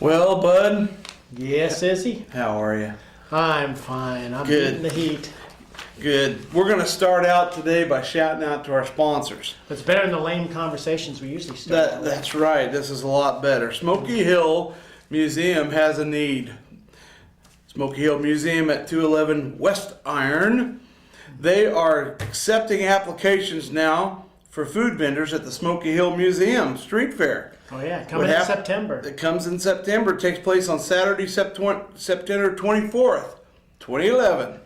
Well, Bud, Yes, Izzy? how are you? I'm fine. I'm Good. beating the heat. Good. We're going to start out today by shouting out to our sponsors. It's better than the lame conversations we usually start. That's right. This is a lot better. Smoky Hill Museum has a need. Smoky Hill Museum at 211 West Iron. They are accepting applications now for food vendors at the Smoky Hill Museum Street Fair. Oh yeah, coming in September. It comes in September. It takes place on Saturday, September 24th, 2011.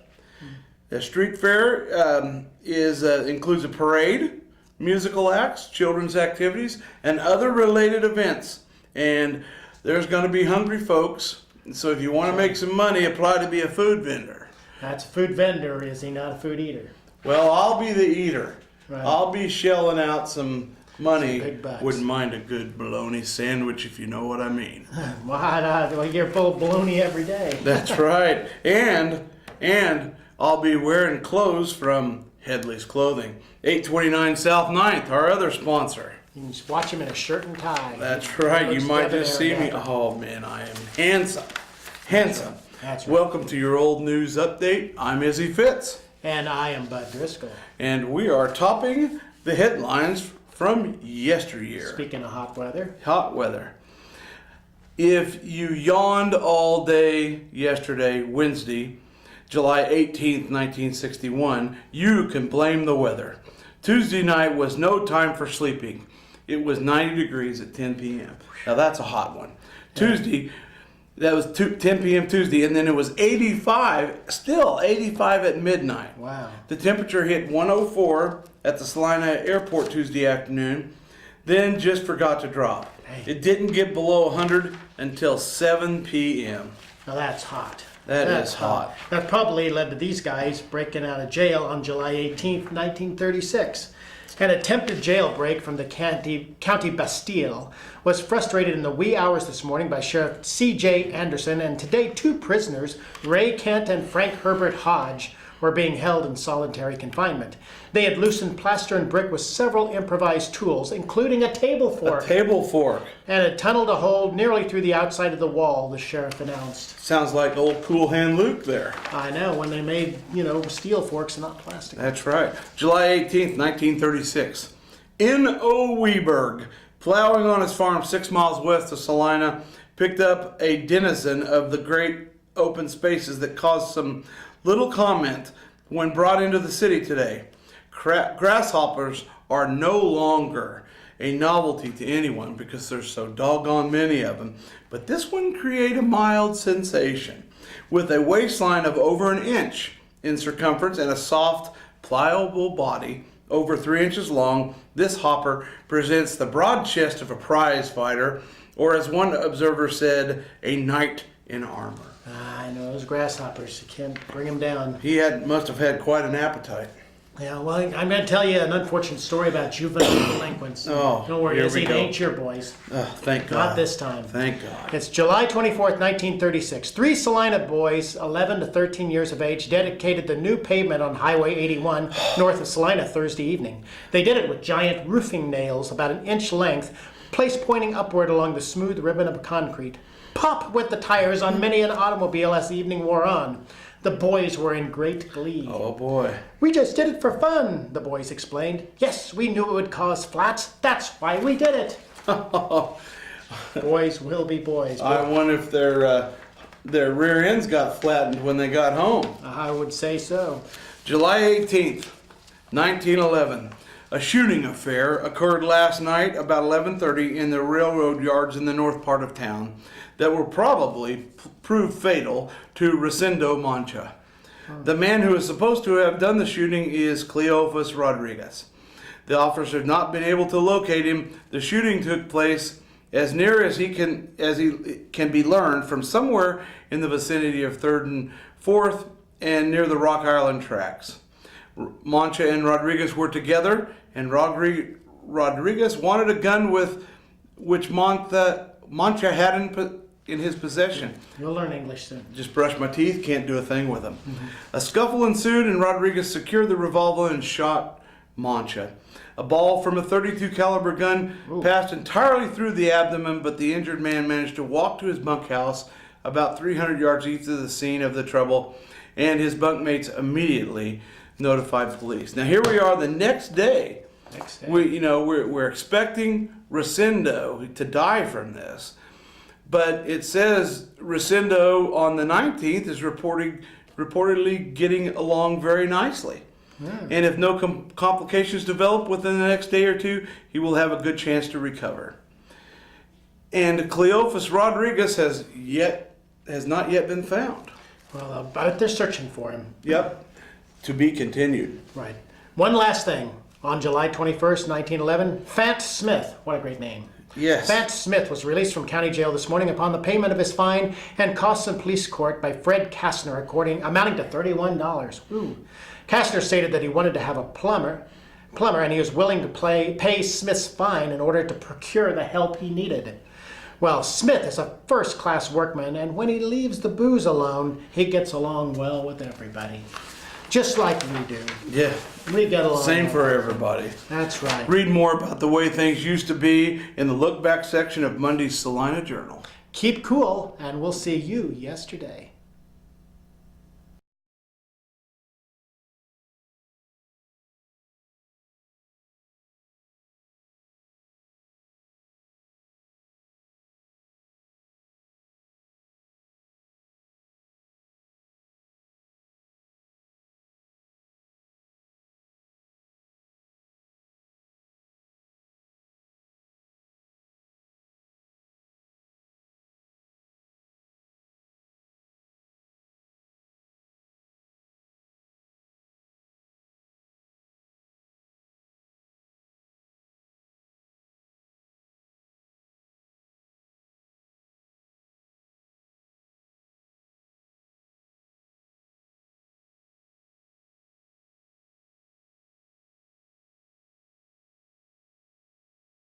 The street fair includes a parade, musical acts, children's activities, and other related events. And there's going to be hungry folks. So if you want to make some money, apply to be a food vendor. That's a food vendor, is he? Not a food eater. Well, I'll be the eater. Right. I'll be shelling out some money. Some big bucks. Wouldn't mind a good bologna sandwich, if you know what I mean. Why not? Well, you're full of baloney every day. That's right. And I'll be wearing clothes from Headley's Clothing. 829 South 9th, our other sponsor. You can just watch him in a shirt and tie. That's right. You Looks might debonair just see me. dapper. Oh, man, I am handsome. Handsome. That's right. Welcome to your old news update. I'm Izzy Fitz. And I am Bud Driscoll. And we are topping the headlines from yesteryear. Speaking of hot weather. Hot weather. If you yawned all day yesterday, Wednesday, July 18th, 1961, you can blame the weather. Tuesday night was no time for sleeping. It was 90 degrees at 10 p.m. Now that's a hot one. Tuesday, that was 10 p.m. Tuesday, and then it was 85, still 85 at midnight. Wow. The temperature hit 104 at the Salina airport Tuesday afternoon, then just forgot to drop. Hey. It didn't get below 100 until 7 p.m. Now that's hot. That's hot. That probably led to these guys breaking out of jail on July 18th, 1936. An attempted jailbreak from the County Bastille was frustrated in the wee hours this morning by Sheriff C.J. Anderson, and today 2 prisoners, Ray Kent and Frank Herbert Hodge, were being held in solitary confinement. They had loosened plaster and brick with several improvised tools, including a table fork. A table fork. And had tunneled a hole nearly through the outside of the wall, the sheriff announced. Sounds like old Cool Hand Luke there. I know, when they made, steel forks and not plastic. That's right. July 18th, 1936. N.O. Weberg, plowing on his farm 6 miles west of Salina, picked up a denizen of the great open spaces that caused some little comment when brought into the city today. Grasshoppers are no longer a novelty to anyone because there's so doggone many of them. But this one created a mild sensation. With a waistline of over an inch in circumference and a soft, pliable body over 3 inches long, this hopper presents the broad chest of a prize fighter, or as one observer said, a knight in armor. I know, those grasshoppers, you can't bring them down. He must have had quite an appetite. Yeah, well, I'm going to tell you an unfortunate story about juvenile delinquents. Oh, don't worry, here Izzy, we it go. ain't your boys. Oh, thank God. Not this time. Thank God. It's July 24th, 1936. 3 Salina boys, 11 to 13 years of age, dedicated the new pavement on Highway 81 north of Salina Thursday evening. They did it with giant roofing nails about an inch length, placed pointing upward along the smooth ribbon of concrete. Pop went the tires on many an automobile as the evening wore on. The boys were in great glee. Oh boy. We just did it for fun, the boys explained. Yes, we knew it would cause flats. That's why we did it. Boys will be boys. I wonder if their rear ends got flattened when they got home. I would say so. July 18th, 1911. A shooting affair occurred last night about 11:30 in the railroad yards in the north part of town that will probably prove fatal to Rosendo Mancha. The man who is supposed to have done the shooting is Cleophas Rodriguez. The officers have not been able to locate him. The shooting took place as near as he can be learned from somewhere in the vicinity of 3rd and 4th and near the Rock Island tracks. Mancha and Rodriguez were together, and Rodriguez wanted a gun with which Mancha had in his possession. You'll learn English soon. Just brush my teeth, can't do a thing with them. A scuffle ensued, and Rodriguez secured the revolver and shot Mancha. A ball from a .32 caliber gun passed entirely through the abdomen, but the injured man managed to walk to his bunkhouse about 300 yards east of the scene of the trouble, and his bunkmates immediately notified police. Now here we are the next day. We're expecting Rosendo to die from this, but it says Rosendo on the 19th is reportedly getting along very nicely. And if no complications develop within the next day or two, he will have a good chance to recover. And Cleophas Rodriguez has not yet been found. Well, but they're searching for him. Yep. To be continued. Right. One last thing. On July 21st, 1911, Fant Smith, what a great name. Yes. Fant Smith was released from county jail this morning upon the payment of his fine and costs in police court by Fred Kastner, amounting to $31. Ooh. Kastner stated that he wanted to have a plumber, and he was willing to pay Smith's fine in order to procure the help he needed. Well, Smith is a first-class workman, and when he leaves the booze alone, he gets along well with everybody. Just like we do. Yeah. We get along. Same for everybody. That's right. Read more about the way things used to be in the look back section of Monday's Salina Journal. Keep cool, and we'll see you yesterday.